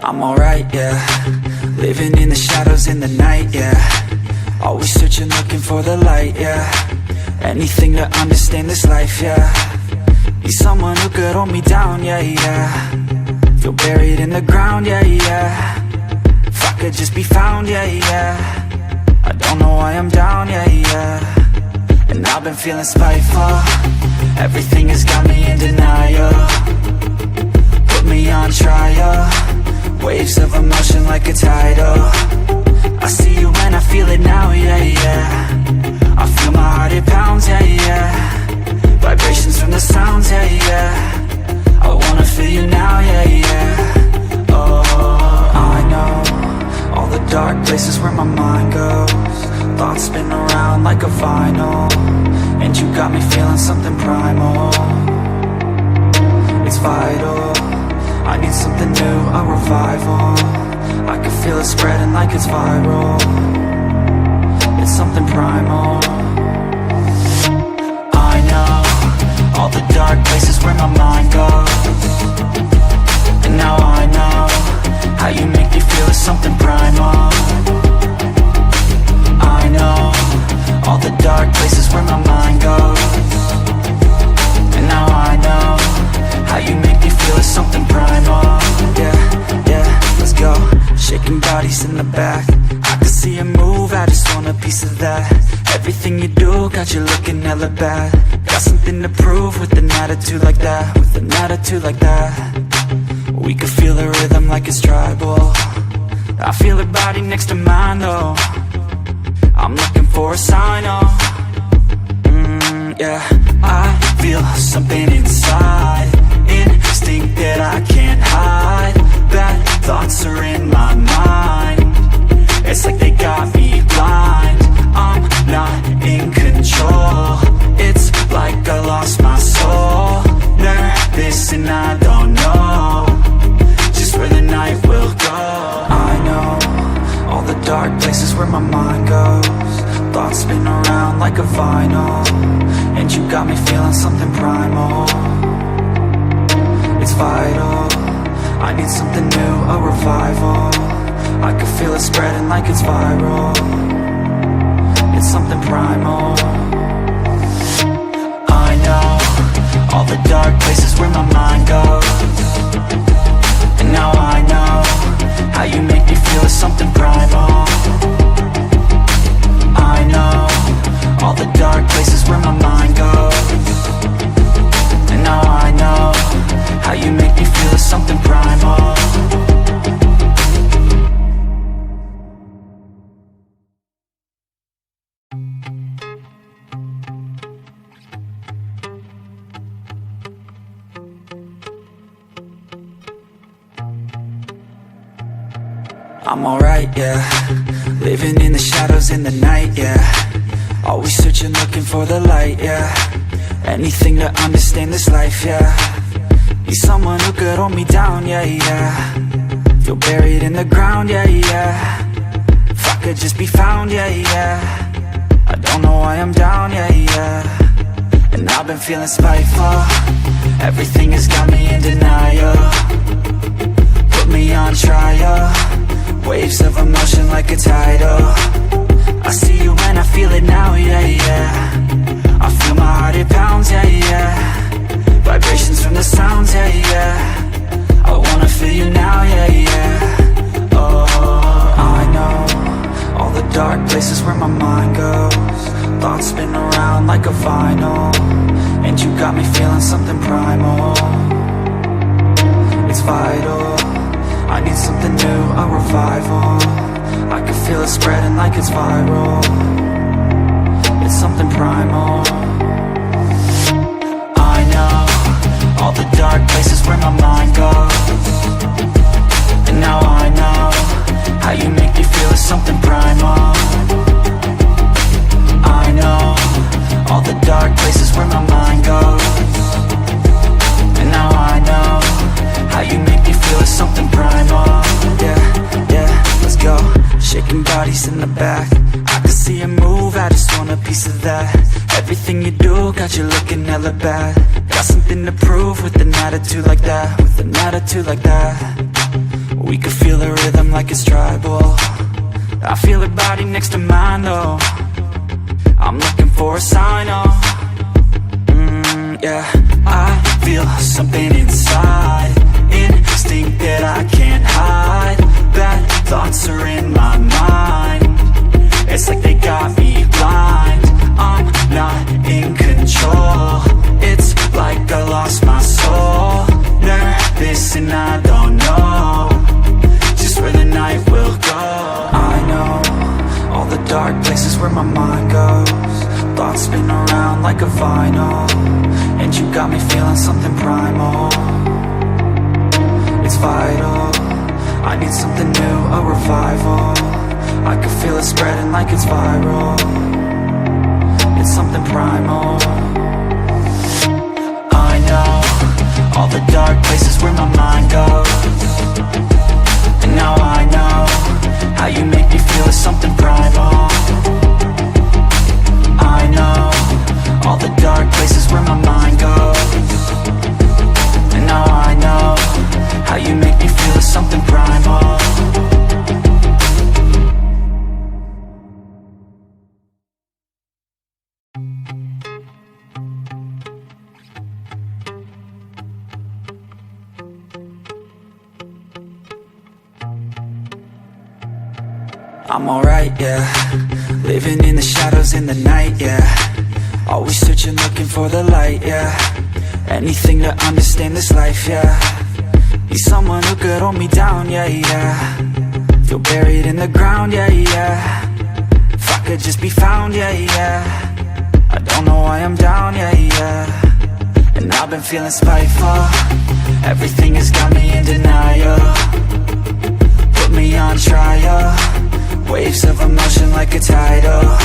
I'm alright, yeah. Living in the shadows in the night, yeah. Always searching, looking for the light, yeah. Anything to understand this life, yeah. Need someone who could hold me down, yeah, yeah. Feel buried in the ground, yeah, yeah. If I could just be found, yeah, yeah. I don't know why I'm down, yeah, yeah. And I've been feeling spiteful. Everything has got me in denial. Put me on trial. Waves of emotion like a tidal. I see you when I feel it now, yeah, yeah. I feel my heart, it pounds, yeah, yeah. Vibrations from the sounds, yeah, yeah. I wanna feel you now, yeah, yeah. Oh, I know all the dark places where my mind goes. Thoughts spin around like a vinyl. And you got me feeling something primal. It's vital, I need something new, a revival. I can feel it spreading like it's viral. It's something primal. I know all the dark places where my mind goes. And now I know how you make me feel is something primal. I know all the dark places where my mind goes. And now I know how you make me feel is something primal. Yeah, yeah, let's go. Shaking bodies in the back, I can see you move, I just want a piece of that. Everything you do got you looking hella bad. Got something to prove with an attitude like that. With an attitude like that, we could feel the rhythm like it's tribal. I feel her body next to mine though. I'm looking for a sign, oh. Yeah, I feel something inside. Instinct that I can't hide. Bad thoughts are in my mind. It's like they got me blind. I'm not in control. It's like I lost my soul. Nervous and I don't know just where the night will go. I know all the dark places where my mind goes. Thoughts spin around like a vinyl. And you got me feeling something primal. It's vital, I need something new, a revival. I can feel it spreading like it's viral. It's something primal. I know all the dark places where my mind goes. And now I know how you make me feel is something primal. I know all the dark places where my mind goes. And now I know how you make me feel is something primal. I'm alright, yeah. Living in the shadows in the night, yeah. Always searching, looking for the light, yeah. Anything to understand this life, yeah. Need someone who could hold me down, yeah, yeah. Feel buried in the ground, yeah, yeah. If I could just be found, yeah, yeah. I don't know why I'm down, yeah, yeah. And I've been feeling spiteful. Everything has got me in denial. Put me on trial. Waves of emotion like a tidal. I see you when I feel it now, yeah, yeah. I feel my heart, it pounds, yeah, yeah. Vibrations from the sounds, yeah, yeah. I wanna feel you now, yeah, yeah. Oh, I know all the dark places where my mind goes. Thoughts spin around like a vinyl. And you got me feeling something primal. It's vital, I need something new, a revival. I can feel it spreading like it's viral. It's something primal. I know all the dark places where my mind goes. And now I know how you make me feel is something primal. I know all the dark places where my mind goes. And now I know how you make me feel is something primal. Yeah, yeah, let's go. Shaking bodies in the back, I can see you move, I just want a piece of that. Everything you do got you looking hella bad. Got something to prove with an attitude like that. With an attitude like that, We could feel the rhythm like it's tribal. I feel her body next to mine though. I'm looking for a sign, oh. Yeah, I feel something inside, instinct that I can't hide. Bad thoughts are in my mind, it's like they got me blind. I'm not in control, it's like I lost my soul. Nervous and I don't know just where the night will go. I know all the dark places where my mind goes. Thoughts spin around like a vinyl, and you got me feeling something primal. It's vital, I need something new, a revival. I can feel it spreading like it's viral. It's something primal. I know all the dark places where my mind goes, and now I know how you make me feel is something primal. I know all the dark places where my mind goes, and now I know how you make me feel is something primal. I'm alright, yeah. Living in the shadows in the night, yeah. Always searching, looking for the light, yeah. Anything to understand this life, yeah. Need someone who could hold me down, yeah, yeah. Feel buried in the ground, yeah, yeah. If I could just be found, yeah, yeah. I don't know why I'm down, yeah, yeah. And I've been feeling spiteful. Everything has got me in denial. Put me on trial. Waves of emotion like a tidal.